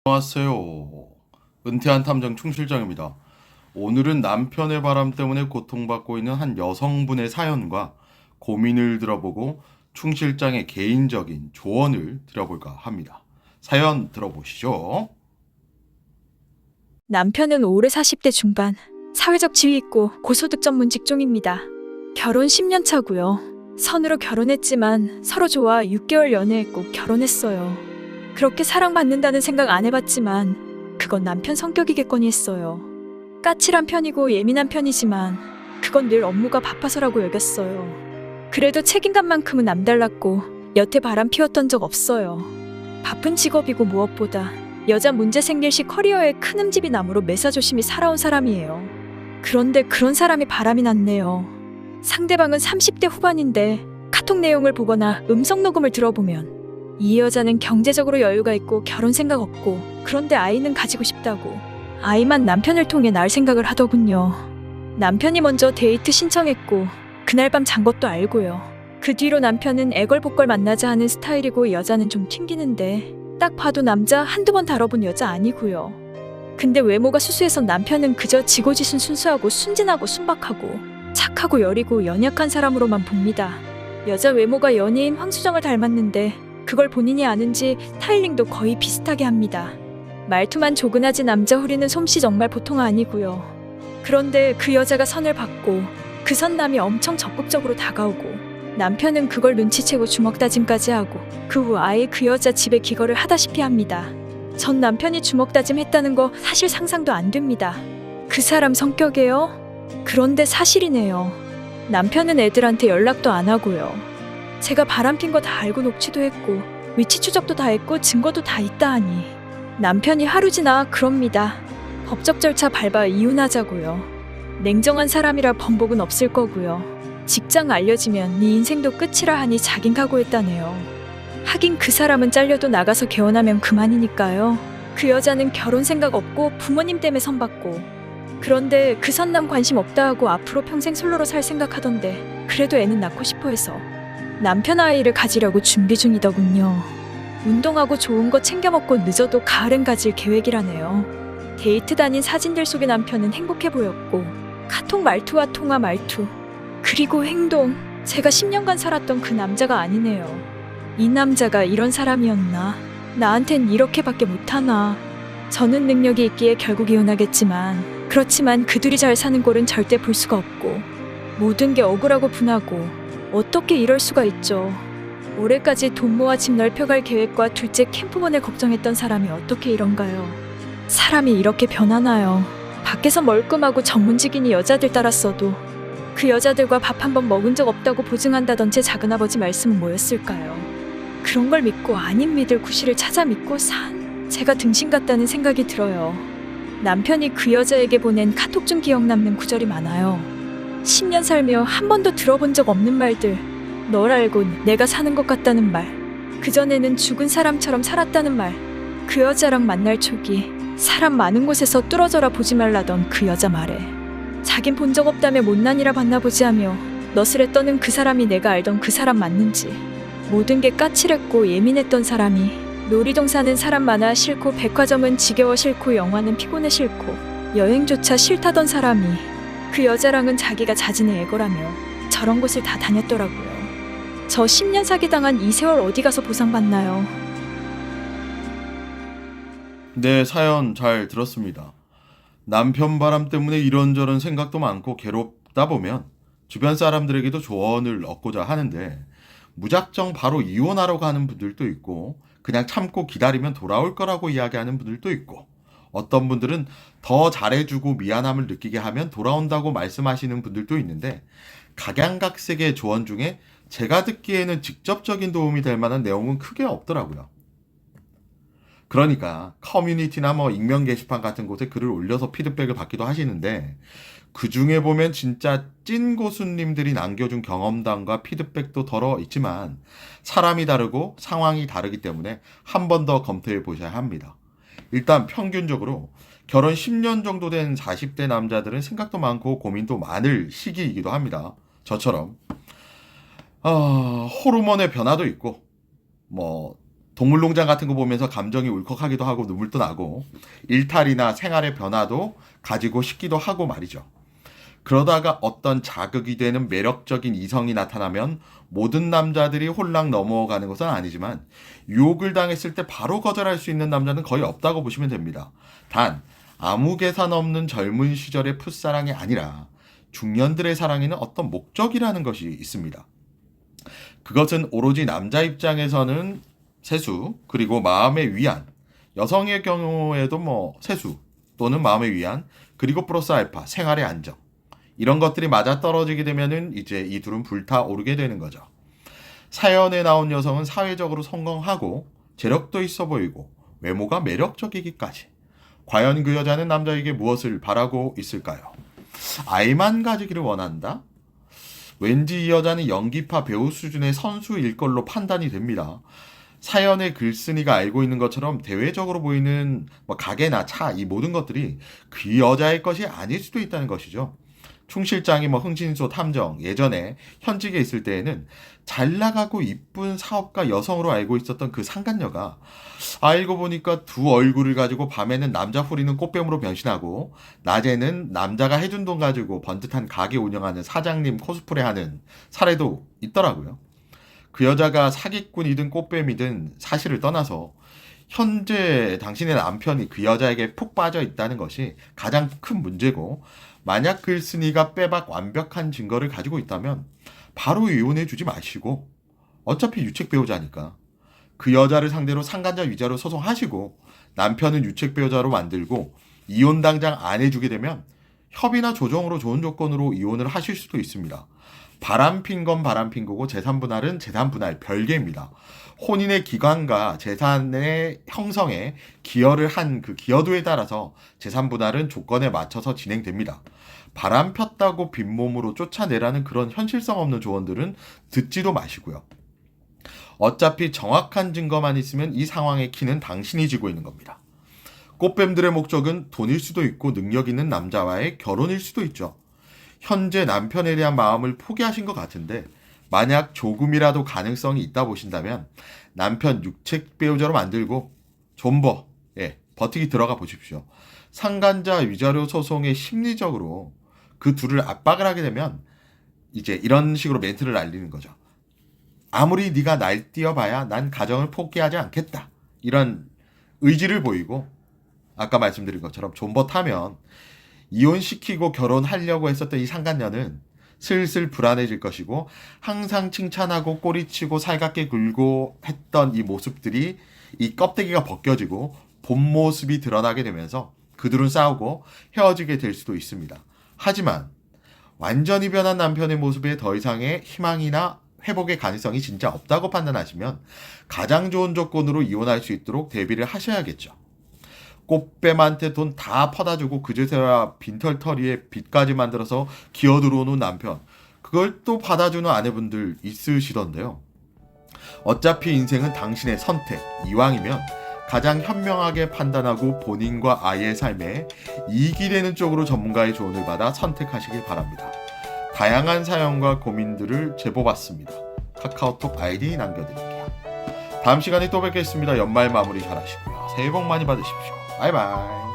안녕하세요. 은퇴한 탐정 충실장입니다. 오늘은 남편의 바람 때문에 고통받고 있는 한 여성분의 사연과 고민을 들어보고 충실장의 개인적인 조언을 들어볼까 합니다. 사연 들어보시죠. 남편은 올해 40대 중반, 사회적 지위 있고 고소득 전문 직종입니다. 결혼 10년 차고요. 선으로 결혼했지만 서로 좋아 6개월 연애했고 결혼했어요. 그렇게 사랑받는다는 생각 안 해봤지만 그건 남편 성격이겠거니 했어요. 까칠한 편이고 예민한 편이지만 그건 늘 업무가 바빠서라고 여겼어요. 그래도 책임감만큼은 남달랐고 여태 바람 피웠던 적 없어요. 바쁜 직업이고 무엇보다 여자 문제 생길 시 커리어에 큰 흠집이 나므로 매사조심히 살아온 사람이에요. 그런데 그런 사람이 바람이 났네요. 상대방은 30대 후반인데 카톡 내용을 보거나 음성 녹음을 들어보면 이 여자는 경제적으로 여유가 있고 결혼 생각 없고 그런데 아이는 가지고 싶다고 아이만 남편을 통해 낳을 생각을 하더군요. 남편이 먼저 데이트 신청했고 그날 밤 잔 것도 알고요. 그 뒤로 남편은 애걸복걸 만나자 하는 스타일이고 여자는 좀 튕기는데 딱 봐도 남자 한두 번 다뤄본 여자 아니고요. 근데 외모가 수수해서 남편은 그저 지고지순 순수하고 순진하고 순박하고 착하고 여리고 연약한 사람으로만 봅니다. 여자 외모가 연예인 황수정을 닮았는데 그걸 본인이 아는지 스타일링도 거의 비슷하게 합니다. 말투만 조근하지 남자 후리는 솜씨 정말 보통 아니고요. 그런데 그 여자가 선을 받고 그 선남이 엄청 적극적으로 다가오고 남편은 그걸 눈치채고 주먹다짐까지 하고 그 후 아예 그 여자 집에 기거를 하다시피 합니다. 전 남편이 주먹다짐 했다는 거 사실 상상도 안 됩니다. 그 사람 성격이에요? 그런데 사실이네요. 남편은 애들한테 연락도 안 하고요. 제가 바람핀 거 다 알고 녹취도 했고 위치 추적도 다 했고 증거도 다 있다 하니 남편이 하루 지나 그럽니다. 법적 절차 밟아 이혼하자고요. 냉정한 사람이라 번복은 없을 거고요. 직장 알려지면 네 인생도 끝이라 하니 자긴 각오했다네요. 하긴 그 사람은 잘려도 나가서 개원하면 그만이니까요. 그 여자는 결혼 생각 없고 부모님 때문에 선받고 그런데 그 선남 관심 없다 하고 앞으로 평생 솔로로 살 생각하던데 그래도 애는 낳고 싶어 해서 남편 아이를 가지려고 준비 중이더군요. 운동하고 좋은 거 챙겨 먹고 늦어도 가을엔 가질 계획이라네요. 데이트 다닌 사진들 속의 남편은 행복해 보였고 카톡 말투와 통화 말투 그리고 행동 제가 10년간 살았던 그 남자가 아니네요. 이 남자가 이런 사람이었나? 나한텐 이렇게밖에 못하나? 저는 능력이 있기에 결국 이혼하겠지만 그렇지만 그 둘이 잘 사는 꼴은 절대 볼 수가 없고 모든 게 억울하고 분하고 어떻게 이럴 수가 있죠. 올해까지 돈 모아 집 넓혀갈 계획과 둘째 캠프 보낼 걱정했던 사람이 어떻게 이런가요? 사람이 이렇게 변하나요? 밖에서 멀끔하고 전문직인이 여자들 따랐어도 그 여자들과 밥 한 번 먹은 적 없다고 보증한다던 제 작은아버지 말씀은 뭐였을까요? 그런 걸 믿고 아닌 믿을 구실을 찾아 믿고 산 제가 등신 같다는 생각이 들어요. 남편이 그 여자에게 보낸 카톡 중 기억 남는 구절이 많아요. 10년 살며 한 번도 들어본 적 없는 말들. 널 알고 내가 사는 것 같다는 말. 그전에는 죽은 사람처럼 살았다는 말. 그 여자랑 만날 초기 사람 많은 곳에서 뚫어져라 보지 말라던 그 여자 말에 자긴 본 적 없다며 못난이라 봤나 보지 하며 너스레 떠는 그 사람이 내가 알던 그 사람 맞는지 모든 게 까칠했고 예민했던 사람이 놀이동 사는 사람 많아 싫고 백화점은 지겨워 싫고 영화는 피곤해 싫고 여행조차 싫다던 사람이 그 여자랑은 자기가 자진의 애거라며 저런 곳을 다 다녔더라고요. 저 10년 사기당한 이 세월 어디 가서 보상받나요? 네, 사연 잘 들었습니다. 남편 바람 때문에 이런저런 생각도 많고 괴롭다 보면 주변 사람들에게도 조언을 얻고자 하는데 무작정 바로 이혼하려고 하는 분들도 있고 그냥 참고 기다리면 돌아올 거라고 이야기하는 분들도 있고 어떤 분들은 더 잘해주고 미안함을 느끼게 하면 돌아온다고 말씀하시는 분들도 있는데 각양각색의 조언 중에 제가 듣기에는 직접적인 도움이 될 만한 내용은 크게 없더라고요. 그러니까 커뮤니티나 익명 게시판 같은 곳에 글을 올려서 피드백을 받기도 하시는데 그 중에 보면 진짜 찐 고수님들이 남겨준 경험담과 피드백도 덜어 있지만 사람이 다르고 상황이 다르기 때문에 한 번 더 검토해 보셔야 합니다. 일단 평균적으로 결혼 10년 정도 된 40대 남자들은 생각도 많고 고민도 많을 시기이기도 합니다. 저처럼 호르몬의 변화도 있고 동물농장 같은 거 보면서 감정이 울컥하기도 하고 눈물도 나고 일탈이나 생활의 변화도 가지고 싶기도 하고 말이죠. 그러다가 어떤 자극이 되는 매력적인 이성이 나타나면 모든 남자들이 홀랑 넘어가는 것은 아니지만 유혹을 당했을 때 바로 거절할 수 있는 남자는 거의 없다고 보시면 됩니다. 단 아무 계산 없는 젊은 시절의 풋사랑이 아니라 중년들의 사랑에는 어떤 목적이라는 것이 있습니다. 그것은 오로지 남자 입장에서는 세수, 그리고 마음의 위안, 여성의 경우에도 뭐 세수 또는 마음의 위안, 그리고 플러스 알파, 생활의 안정. 이런 것들이 맞아떨어지게 되면은 이제 이 둘은 불타오르게 되는 거죠. 사연에 나온 여성은 사회적으로 성공하고 재력도 있어 보이고 외모가 매력적이기까지. 과연 그 여자는 남자에게 무엇을 바라고 있을까요? 아이만 가지기를 원한다? 왠지 이 여자는 연기파 배우 수준의 선수일 걸로 판단이 됩니다. 사연의 글쓴이가 알고 있는 것처럼 대외적으로 보이는 뭐 가게나 차, 이 모든 것들이 그 여자의 것이 아닐 수도 있다는 것이죠. 충 실장이 뭐 흥신소 탐정, 예전에 현직에 있을 때에는 잘 나가고 이쁜 사업가 여성으로 알고 있었던 그 상간녀가 알고 보니까 두 얼굴을 가지고 밤에는 남자 후리는 꽃뱀으로 변신하고 낮에는 남자가 해준 돈 가지고 번듯한 가게 운영하는 사장님 코스프레하는 사례도 있더라고요. 그 여자가 사기꾼이든 꽃뱀이든 사실을 떠나서 현재 당신의 남편이 그 여자에게 푹 빠져 있다는 것이 가장 큰 문제고, 만약 글쓴이가 빼박 완벽한 증거를 가지고 있다면 바로 이혼해 주지 마시고, 어차피 유책 배우자니까 그 여자를 상대로 상간자 위자료 소송하시고 남편은 유책 배우자로 만들고 이혼 당장 안 해주게 되면 협의나 조정으로 좋은 조건으로 이혼을 하실 수도 있습니다. 바람핀 건 바람핀 거고 재산 분할은 재산 분할 별개입니다. 혼인의 기간과 재산의 형성에 기여를 한 그 기여도에 따라서 재산 분할은 조건에 맞춰서 진행됩니다. 바람 폈다고 빈몸으로 쫓아내라는 그런 현실성 없는 조언들은 듣지도 마시고요. 어차피 정확한 증거만 있으면 이 상황의 키는 당신이 쥐고 있는 겁니다. 꽃뱀들의 목적은 돈일 수도 있고 능력 있는 남자와의 결혼일 수도 있죠. 현재 남편에 대한 마음을 포기하신 것 같은데, 만약 조금이라도 가능성이 있다 보신다면 남편 육책 배우자로 만들고 존버, 버티기 들어가 보십시오. 상간자 위자료 소송에 심리적으로 그 둘을 압박을 하게 되면 이제 이런 식으로 멘트를 날리는 거죠. 아무리 네가 날 띄어봐야 난 가정을 포기하지 않겠다. 이런 의지를 보이고, 아까 말씀드린 것처럼 존버 타면 이혼시키고 결혼하려고 했었던 이 상간녀는 슬슬 불안해질 것이고, 항상 칭찬하고 꼬리치고 살갑게 굴고 했던 이 모습들이, 이 껍데기가 벗겨지고 본 모습이 드러나게 되면서 그들은 싸우고 헤어지게 될 수도 있습니다. 하지만 완전히 변한 남편의 모습에 더 이상의 희망이나 회복의 가능성이 진짜 없다고 판단하시면 가장 좋은 조건으로 이혼할 수 있도록 대비를 하셔야겠죠. 꽃뱀한테 돈 다 퍼다주고 그제서야 빈털터리에 빚까지 만들어서 기어 들어오는 남편, 그걸 또 받아주는 아내분들 있으시던데요. 어차피 인생은 당신의 선택, 이왕이면 가장 현명하게 판단하고 본인과 아이의 삶에 이익이 되는 쪽으로 전문가의 조언을 받아 선택하시길 바랍니다. 다양한 사연과 고민들을 제보받습니다. 카카오톡 아이디 남겨드릴게요. 다음 시간에 또 뵙겠습니다. 연말 마무리 잘하시고요. 새해 복 많이 받으십시오. 바이바이.